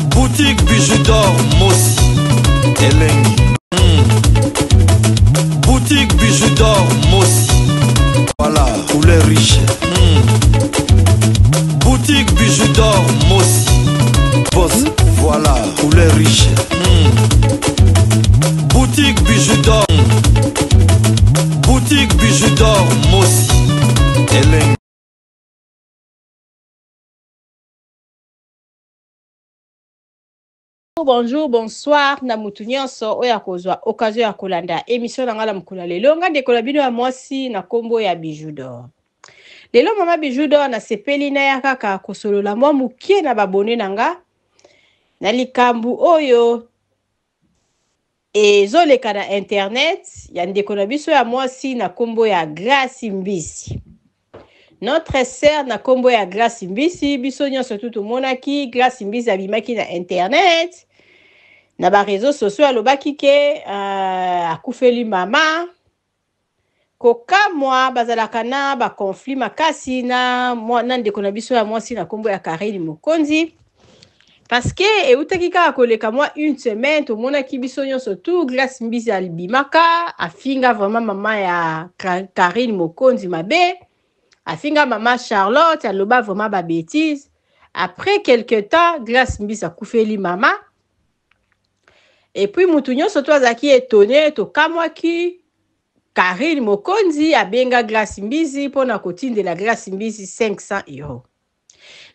Boutique bijoux d'or Mossi Elengi. Boutique bijoux d'or Mossi. Voilà, couleur riche. Boutique bijoux d'or Mossi. Boss, voilà, couleur riche. Boutique bijoux d'or. Boutique bijoux d'or Mossi Elengi. Bonjour, bonsoir, na mutu nyonso oya kozwa occasion ya kolanda émission na ngala mukula lelo nga dekola bino ya mwasi na kombo ya Bijoux d'Or. Lelo mama Bijoux d'Or na sepeli na ya kaka kosolola mwa mukie na babone nanga na likambu oyo ezoleka na internet ya ndekola biso ya mwasi na kombo ya Grace Mbisi. Notre sœur na kombo ya Grace Mbisi biso nyonso tutu monaki Grace Mbisi abimaki na internet na ba réseaux sociaux alobaki ke akufeli mama kokamwa bazalaka na ba conflit makasi na ndeko na biso ya mwasi na kombo ya Karine Mokonzi parce que eutaki kaka koleka mwa une semaine tomonaki biso nyonso tu Grace Mbisi alibimaka afinga vraiment mama ya Karine Mokonzi mabe afinga mama Charlotte aloba vraiment ba bêtise. Après quelque temps Grace Mbisi akufeli mama. Et puis mutu nyonso to azaki étonné to kamwaki Karine Mokonzi abenga Grace Mbisi pona kotindela Grace Mbisi 500 €.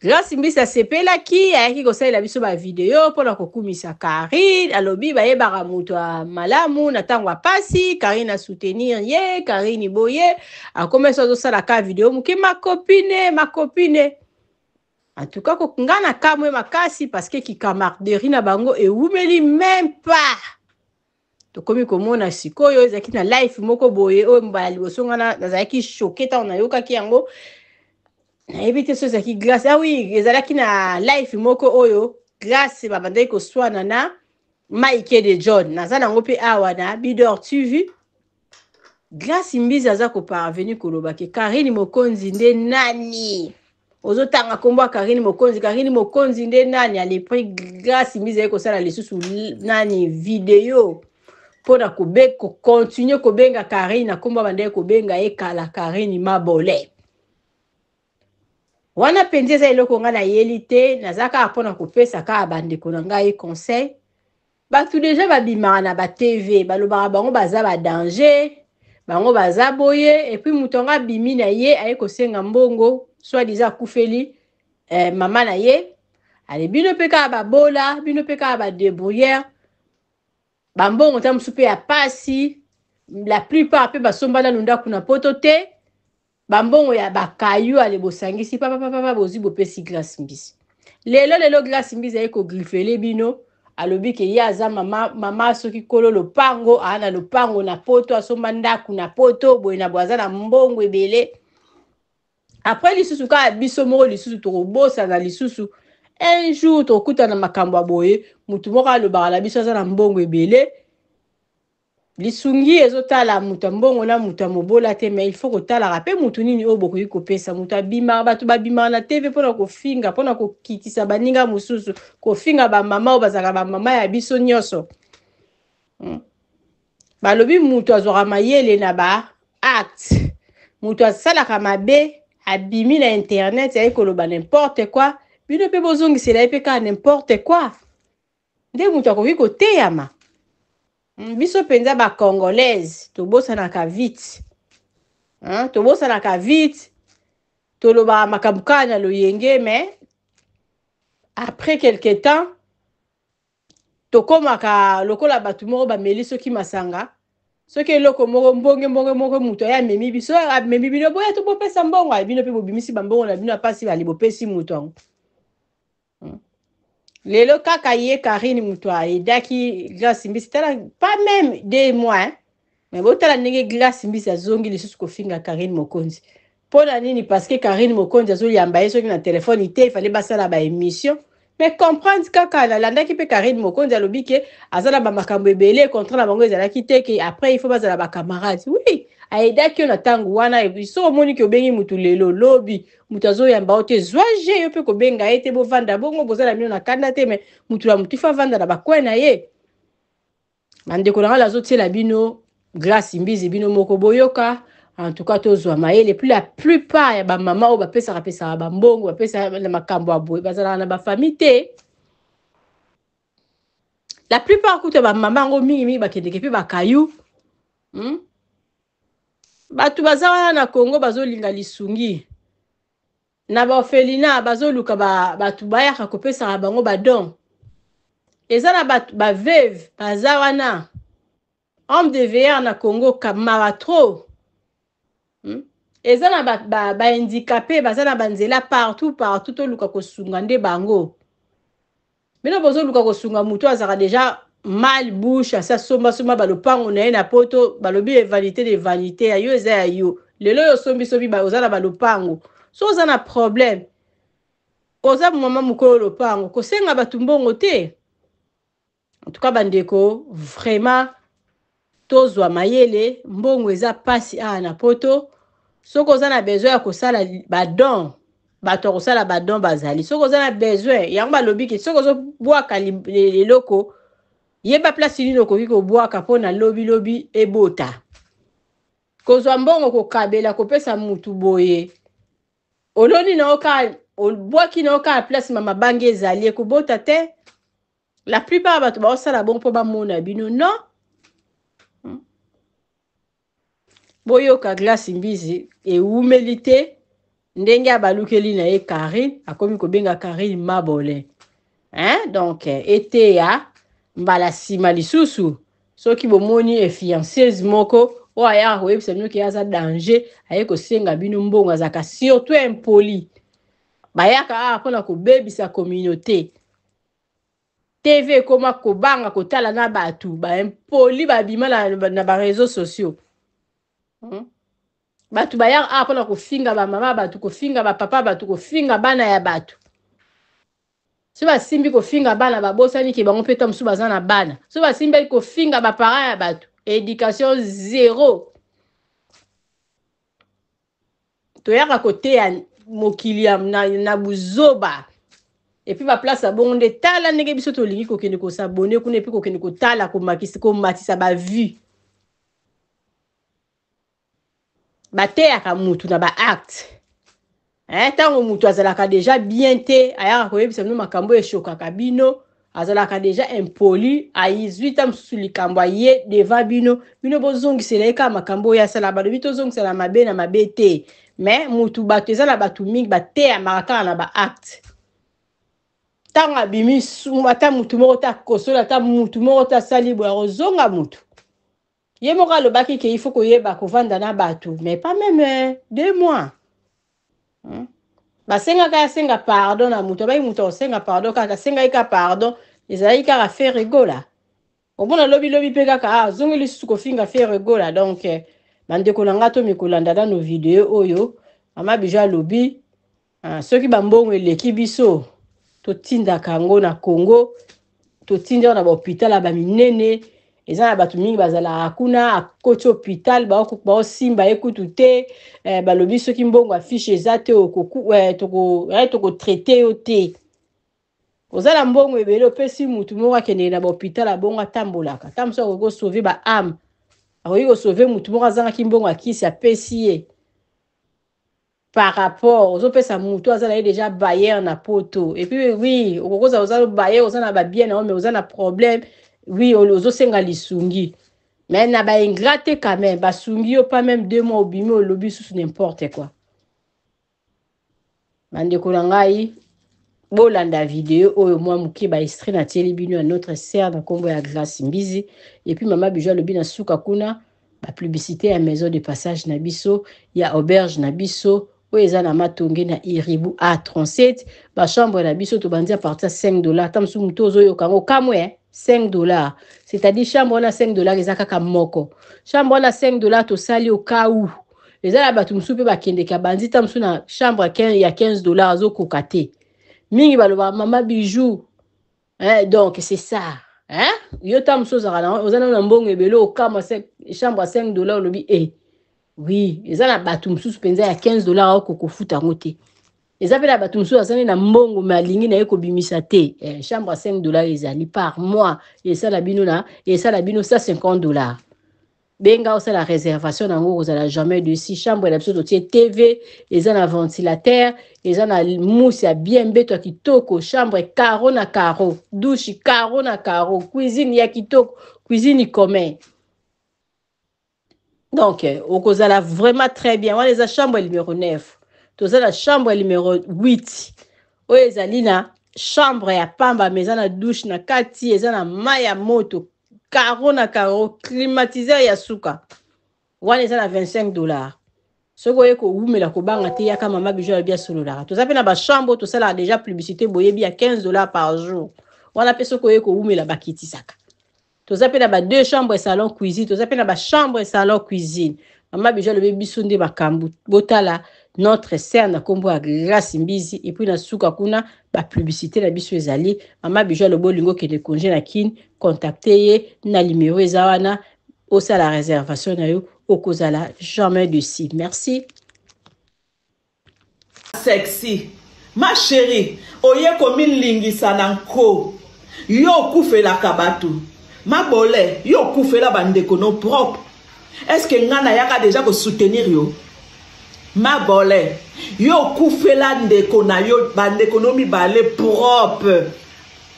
Grace Mbisi asepelaki ayaki kosalela biso ba video pona kokumisa Karine alobi bayebaka mutu a malamu na tango apasi Karine a soutenir ye Karine boye akomesa zosala ka video muke ma copine. En tout cas, kokungana kamwe makasi parce que ki camaraderie na bango e umeli même pas. To komi komona sikoyo ezaki na life moko boye o mbali bosongana nazaki choqué ta na yoka ki yango. Na ebite so ezaki Grace. Ah oui, ezalaki na life moko oyo Grace babandai ko swana na Mike de John. Nazana ngope awa na Bidor TV. Grace Mbisi aza ko parvenir koloba ke Karine Mokonzi nde nani? Ozotanga kombo Karine Mokonzi nde nani a lepri Grace Mbisi eko sala lisusu nani video pona ko continue ko benga Karine na kombo bande ko benga ekala Karine mabole. Wana pendeza eloko nga na yelite nazaka pona ko pesa ka bande ko nga e conseil. Ba tout déjà babimana na ba TV balobaka bango baza ba danger bango baza boye et puis mutonga bimi na ye ayeko senga mbongo soit disant kufeli mama na ye ale bino peka ba bola bino peka ba débrouillère bambongo ta musupe ya pasi la plupart pe basomba na lunda kuna potote bambongo ya bakayu ale bosangisi papa bozi bopesi Grace Mbisi lelo Grace Mbisi ayeko grifele bino alobi ke yaza mama soki kolo lopango ana lopango na poto asomba ndaku na poto boye na bwaza na mbongo ebele. Après lisusu ka biso moko lisusu tokobosa na lisusu un jour tokuta na makambo aboye mutu moko alobaka na biso aza na mbongo ebele lisungi ezotala mutu mbongo na mutu mobola te mais il faut kotala pe mutu nini oyo bokoki kopesa mutu abima bato babima na TV pona kofinga pona kokitisa baninga mususu kofinga ba mama oyo bazaka ba mama ya biso nyonso balobi mutu azwaka mayele na ba acte mutu asalaka mabe abimi na internet ya ekoloba n'importe quoi bino pe bozongisela pe ka n'importe quoi nde mutu akoki koteyama biso penza ba congolaise tobosanaka vite tobosanaka vite toloba makabukana loyenge mais après quelque temps tokomaka lokola batu moko bameli soki masanga soki eloko moko mbonge mutu ya memi biso memi bino boya to bopesa mbongo bino pe bobimisi bambongo na bino apasi bali bopesi mutu ango lelo kaka ye Karine mutu aidaki Grace Mbisi tala pas même 2 mois mais botala ndenge Grace Mbisi azongi lisusu kofinga Karine Mokonzi pona nini parce que Karine Mokonzi azoliamba ye soki na telefone ite fallait basala ba émission. Mais comprendre kaka la landa ki pe Karine Mokonzi alobi ke azala ba makambo ebele contre na bango ezala ki te ke après il faut bazala ba camarades. Oui, aidaki na tangu wana so moni ki obengi mutu lelo lobi mutu azoyamba ote zwaje yo pe kobenga ete bovanda bongo bozala mino na kanda te me mutu la mutu fa vanda na bakwena ye bandeko na ngala azotiela bino grâce mbizi bino moko boyoka en tout cas tozwa mayele puis la plupart ya bamama oyo bapesaka bambongo bapesaka na makambo ya boye bazalaka na bafamille te la plupart kuta bamama yango mingi bakendeke mpe bakayu bato baza wana na Congo bazolinga lisungi na baorphelina bazoluka bato bayaka kopesaka bango badon eza na bato baveuve baza wana homme de veilleur na Congo kamara trop eza na bahandicapé baza na banzela partout toluka kosunga nde bango bino bozoluka kosunga mutu azaka deja mal bouche asa somba balopango na ye na poto balobi vanité de vanité ya yo eza ya yo lelo yo sombi oza na balopango so oza na problème oza mama mokolo lopango kosenga bato mbongo te en tout cas bandeko vraiment tozwa mayele mbongo eza pasi na poto soki oza na besoin ya kosala badon bato akosala badon bazali soki oza na besoin yango balobi ke soki ozobwaka eloko yeba place nini okoki kobwaka mpo na lobi ebota kozwa mbongo kokabela kopesa mutu boye oloni na oka obwaki na oka place mama bangi ezali ekobota te la plupart bato baosala bongo mpo bamona bino non boyoka Glace Mbizi ewumeli te ndenge abalukeli na ye Karine akomi kobenga Karine Mabole donc ete ya mbala nsima lisusu soki bomoni fianceuse moko oyo ayaka koyebisa bino ke aza danger aye kosenga bino mbongo azaka surtout impoli bayaka mpona kobebisa communauté TV ekoma kobanga kotala na bato baimpoli babima na bareseau sociaux bato bayaka mpona kofinga bamama bato kofinga bapapa bato kofinga bana ya bato so basimbi kofinga bana babosani ke bango mpe ta mosusu baza na bana so basimbi kofinga baparent ya bato éducation zéro toyaka koteya mokili na buzoba epuis baplace abongo nde tala ndenge biso tolingi kokende kosabone kuna epuis kokende kotala komatisa bavue bateyaka mutu na baacte ntango mutu azalaka deja bien te ayaka koyebisa bino makambo eshokaka bino azalaka deja impoli ayizwi ta mosusu likambo aye devant bino bozongisela ye kaka makambo oyo asala balobi tozongisela mabe na mabe te mais mutu bato eza na bato mingi bateyamaka kaka na baacte ntango abimi ata mutu moko ta kosola ata mutu moko ta sali boya kozonga mutu ye moko alobaki ke ifo koyeba kovanda na bato mais pas même 2 mois basengaka asenga pardon na mutu abai mutu akosenga pardon kaka asengai kaka pardon ezalaki kaka faire egola omona lobi mpe kaka azongi lisusu kofinga faire egola donc bandeko na nga to mikolanda na no video oyo mama Bijou alobi soki bambongo eleki biso totindaka yango na Congo totinda na bahôpital baminene eza na bato mingi bazalaka kuna akoti hôpital baosimba ekutu te balobi soki mbongo afishe eza te tokotraite yo te oza na mbongo ebele opesi mutu moko akendeke na bahôpital abongo atambolaka ta mosu akoki kosauve baame akoki kosauve mutu moko azangaki mbongo akisi apesi ye par rapport ozopesa mutu aza na ye déjà bayer na poto et puis oui okokoza oza bayer oza na babien na yo mais oza na problème oui ozosenga lisungi mais na baingrate quand même basungi yo pas même 2 mois obimi olobi susu n'importe quoi bandeko na ngai bolanda video oyo mwa moke baextrait na tieli bino ya notre sœur na kombo ya Glace Mbizi et puis mama Bijou alobi na suka kuna bapublicité ya maison de passage na biso ya auberge na biso oyo eza na matonge na Iribu A37 bachambre na biso tobandi à partir ya $5 ta mosusu moto ozoyoka yango kamwe $5 c'est-à-dire chambre wana $5 eza kaka moko chambre wana $5 tosali au cas où eza na bato mosusu mpe bakendeka bandi ta mosusu na chambre ya $15 azokoka te mingi balobaka mama Bijou donc c'est ça yo ta mosusu ozalaka oza na mbongo ebele okama chambre ya $5 olobi Oui, eza na bato mosusu penza ya 15 dollars au kofuta ngo te. Eza pe na bato mosusu azali na mbongo mais alingi na ye kobimisa te. Chambre à 5 dollars ezali par mois. Esala bino 150 dollars. Benga aussi la réservation nango kozala jamais de si chambre la biso totie TV, eza na ventilateur, eza na mousse ya bien beto ya kitoko, chambre carreau na carreau, douche carreau na carreau, cuisine ya kitoko, cuisine commun. Donc, okozala vraiment très bien. Wana eza chambre numéro 9. Toza la chambre numéro 8. Oyo ezali na chambre ya pamba, mais eza na douche na kati, eza na mai ya moto, carreau na carreau, climatiseur ya suka. Wana eza na 25 dollars. Soko oye ko umela ko banga te yaka mama bijou ya bia sololara. Toza pe na ba chambre to sala déjà publicité boyebi ya 15 dollars par jour. Wana pe soko oye ko umela bakiti saka. Toza pe na ba 2 chambres salon cuisine, toza pe na ba chambre salon cuisine. Mama bijou le biso nde bakambu botala notre sœur na kombo ya Grace Mbizi et puis na suka kuna ba publicité na biso ezali. Mama bijou le bolingo ke de congé na kin contacter ye na numéro ezawana au la réservation na yo okozala jamais de si. Merci. Sexy. Ma chérie, oye komi lingisa nanko. Yo kufela kabatu. Ma bole, yo kufela bandeko no propre. Est-ce que ngana yaka déjà ko soutenir yo? Ma bole, yo kufela ndeko na yo bandeko no mibale propre.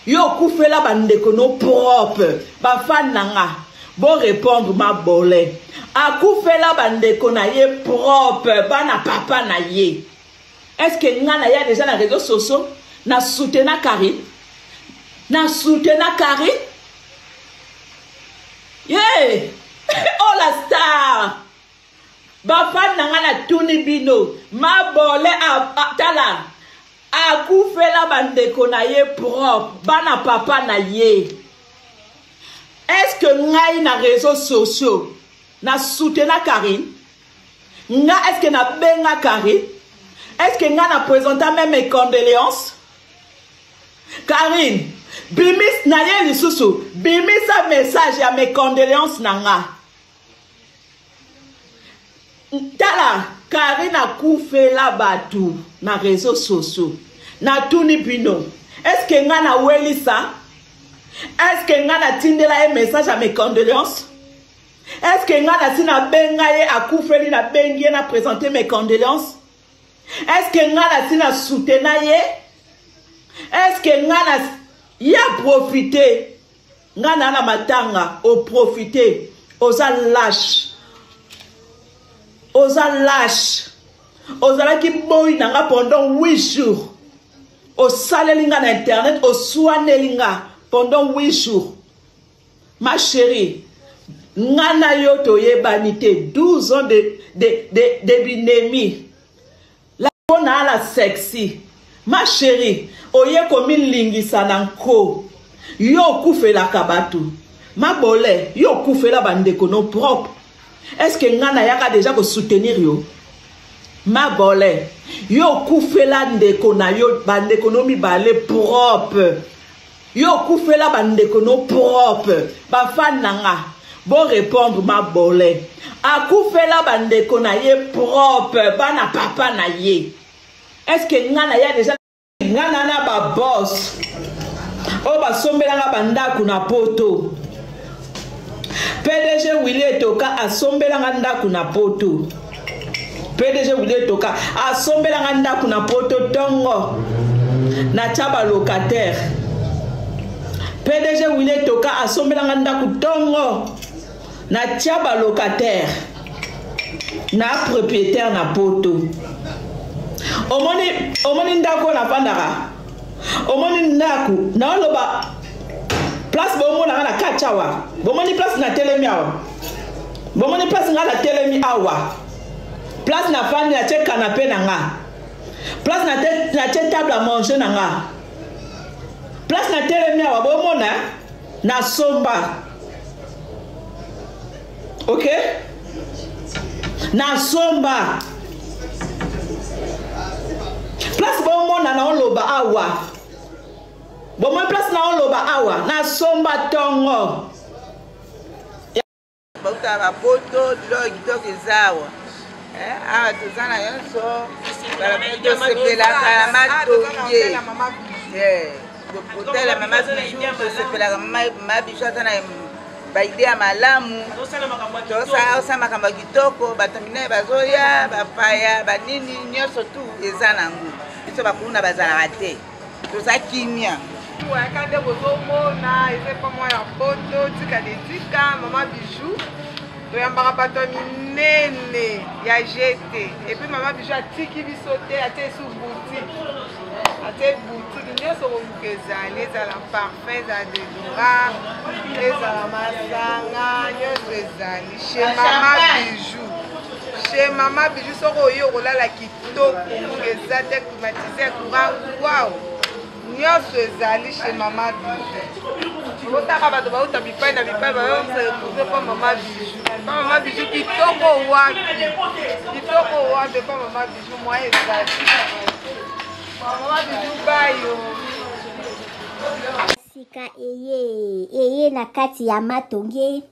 Yo kufela bandeko no propre. Ba fan nanga. Bon répondre ma bole. A kufela bandeko na ye propre. Bana papa na ye. Est-ce que ngana ya déjà na réseaux sociaux na soutenir Karine? Na soutenir Karine? Yeah! Oh la star! Bafan nanga na tuni bino. Ma bole a tala. A kufela bandeko na ye propre. Bana papa na ye. Est-ce que ngai na réseaux sociaux na soutenir Karine? Nga est-ce que na benga Karine? Est-ce que nga na présenté même mes condoléances? Karine, bimis na ye lisusu, bimis sa message ya mes condoléances nanga. Tala, Karine a koufela batu na réseaux sociaux. Na tuni bino. Est-ce que nga na weli ça? Est-ce que nga na tindela un message à mes condoléances? Est-ce que nga na sina benga ye a koufeli na bengi na présenter mes condoléances? Est-ce que nga na sina soutena ye? Est-ce que nga na ya profiter? Nga na matanga o profiter. Oza lâche. Oza lâche. Oza ki boy nanga pendant 8 jours. O salelinga na internet, o soanelinga pendant 8 jours. Ma chérie, ngana yo toye banité 12 ans de binemi. La bona la sexy. Ma chérie, oye komi lingisa nanko. Yo kufela kabatu. Ma bole, yo kufela bandeko no propre. Est-ce que ngana yaka déjà ko soutenir yo? Ma bole, yo kufela ndeko na yo bandeko no mibale propre. Yo kufela bandeko no propre. Ba fan nanga. Bon répondre ma bole. A kufela bandeko na ye propre. Bana papa na ye. Est-ce que ngana ya déjà ngana na ba boss? O ba sombela nga bandaku na poto. PDG Willy Toka a sombela nga ndaku na poto. PDG Willy Toka a sombela nga ndaku na poto tongo. Na chaba locataire. PDG Willy Toka a sombela nga ndaku tongo. Na chaba locataire. Na propriétaire na poto. Omoni ndako na pandara. Omoni ndaku na oloba place bomo na kachawa. Bomoni place na telemi awa. Bomoni place na telemi awa. Place na fani na che canapé na nga. Place na che table à manger na nga. Place na telemi awa bomona na somba. OK? Na somba. Place bomona na oloba awa. Bomona place na oloba awa na somba tongo. Bauta ba poto, dilo gito kizawa. Ah, tozana yonso tosepelaka matonge kotala mama bijou tosepelaka mama bijou aza na baide ya malamu tosala makambo ya kitoko bato minene bazoya bapaya banini nyonso tu eza nango biso bakulu na bazalaka te toza kimia waka nde bozomona eza epa mwa ya poto tika dedika mama bijou toyambaka bato ya minene ya jete epuis mama bijou atiki biso te atie esu boutique atie boutique nyonso koluka ezali ezala parfum ezala dedora ezala masanga nyonso ezali chez mama bijou chez mama bijou soko oyi okolala kitoko eza te climatisé courant wow nyonso ezali chez mama bijou otaka bato bauta bipai na bipai bayosetrouve mpa mama bijou mpa mama bijou kitoko wapi mpa mama bijou mwa ezali mama bijou bayo sika eye na kati ya matonge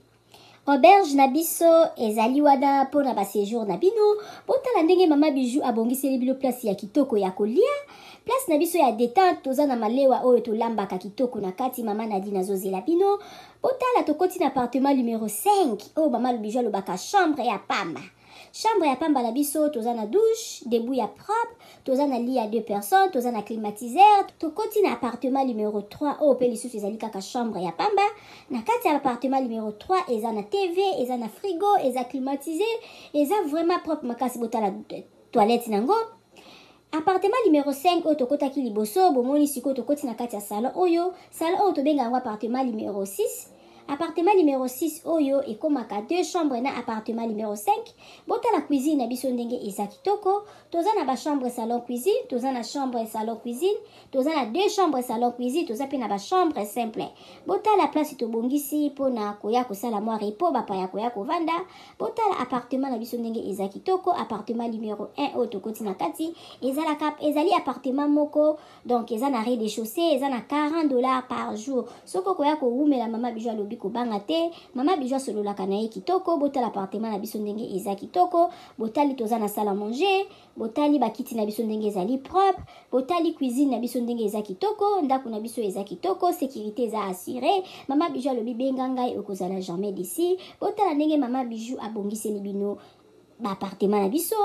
auberge na biso ezali wana mpona baséjour na bino botala ndenge mama bijou abongiseli bino place ya kitoko ya kolia place na biso ya détente toza na malewa oyo tolambaka kitoko na kati mama Nadine azozela bino botala tokoti na appartement numéro 5 oyo mama bijou alobaka chambre ya pamba chambre ya pamba na biso toza na douche debout ya propre toza na lit ya 2 personnes toza na climatiseur tokoti na appartement numéro 3 oyo pe lisusu ezali kaka chambre ya pamba na kati ya appartement numéro 3 eza na tv eza na frigo eza climatisé eza vraiment propre makasi botala toilette nango appartement numéro 5 oyo tokotaki liboso bomoni sikoyo tokoti na kati ya salon oyo tobenga yango appartement numéro 6 appartement numéro 6 oyo ekomaka 2 chambres na appartement numéro 5 botala cuisine na biso ndenge eza kitoko toza na ba chambre salon cuisine toza na chambre salon cuisine toza na 2 chambres salon cuisine toza pe na ba chambre simple botala place tobongisi mpona koya kosala mwa repos bapaya koya kovanda botala appartement na biso ndenge eza kitoko appartement numéro 1 oyo tokoti na kati ezali appartement moko donc eza na rez-de-chaussée eza na $40 par jour soko koya kowumela mama bijou alobi kobanga te mama bijou asololaka na ye kitoko botala appartement na biso ndenge eza kitoko botali toza na salle à manger botali bakiti na biso ndenge ezali propre botali cuisine na biso ndenge eza kitoko ndako na biso eza kitoko sécurité eza assurée mama bijou alobi benga ngai okozala jamais d'ici botala ndenge mama bijou abongiseli bino appartement na biso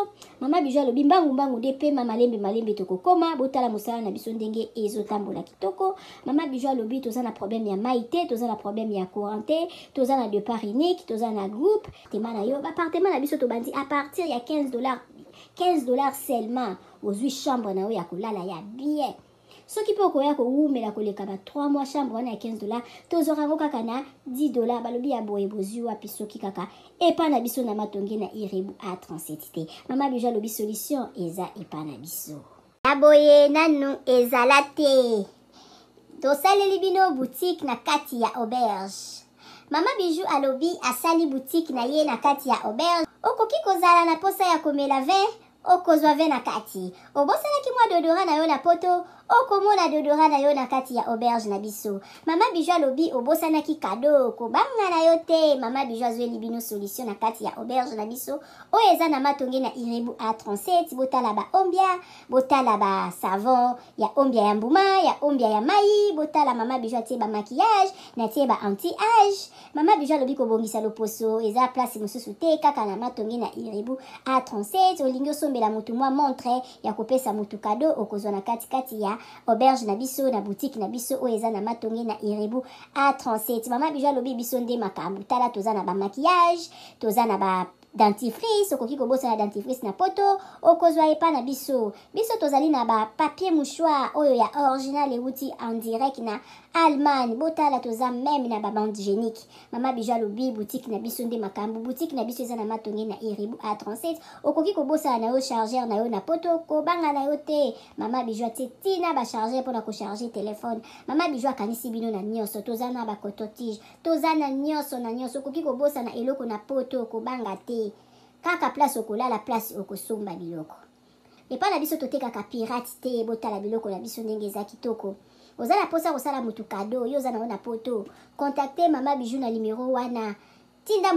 mama bijou alobi mbangu nde pe malembe tokokoma botala mosala na biso ndenge ezotambola kitoko mama bijou alobi toza na problème ya mai te toza na problème ya courant te toza na départ unique toza na groupe tema na yo appartement na biso tobandi à partir ya $15 seulement ozwi chambre na yo ya kolala ya bien soki mpe okoya kowumela koleka ba 3 mois chambre wana ya $15 tozwaka yango kaka na $10 balobi ya boye bozwi wapi soki kaka epa na biso na matonge na irebu A37 te mama bijou alobi solution eza epa na biso ya boye nanu ezala te tosaleli bino boutique na kati ya auberge mama bijou alobi asali boutique na ye na kati ya auberge okoki kozala na posa ya komela vin okozwa vin na kati obosalaki mwa dodora na yo na poto okomona dodora na yo na kati ya auberge na biso mama bijou alobi obosanaki kado kobanga na yo te mama bijou azweli bino solution na kati ya auberge na biso oyo eza na matonge na irebu A37 botala ba ombia botala ba savon ya ombia ya mbuma ya ombia ya mai botala mama bijou atie ba maquillage na tie ba anti-age mama bijou alobi kobongisa loposo eza place mosusu te kaka na matonge na irebu A37 olingi osombela mutu mwa montre ya kopesa mutu kado okozwa na kati ya auberge na biso na boutique na biso oyo eza na matonge na irebu A37 mama bijou alobi biso nde makambo tala toza na ba maquillage toza na ba dentifrice okoki kobosana dentifrice na poto okozwa epa na biso tozali na ba papier mouchoir oyo ya original euti en direct na Allemagne botala toza même na ba bande hygiénique mama bijou alobi boutique na biso nde makambo boutique na biso eza na matonge na irebu A37 okoki kobosana na yo chargeur na yo na poto kobanga na yo te mama bijou atie tina ba chargeur mpona kocharger telefone mama bijou akanisi bino na nyonso toza na ba coton-tige toza na nyonso okoki kobosana eloko na poto kobanga te kaka place okolala place okosomba biloko epa na biso totekaka pirate te botala biloko na biso ndenge eza kitoko oza na posa kosala mutu kado yo oza na yo na poto contacte mama bijou na numéro wana tinda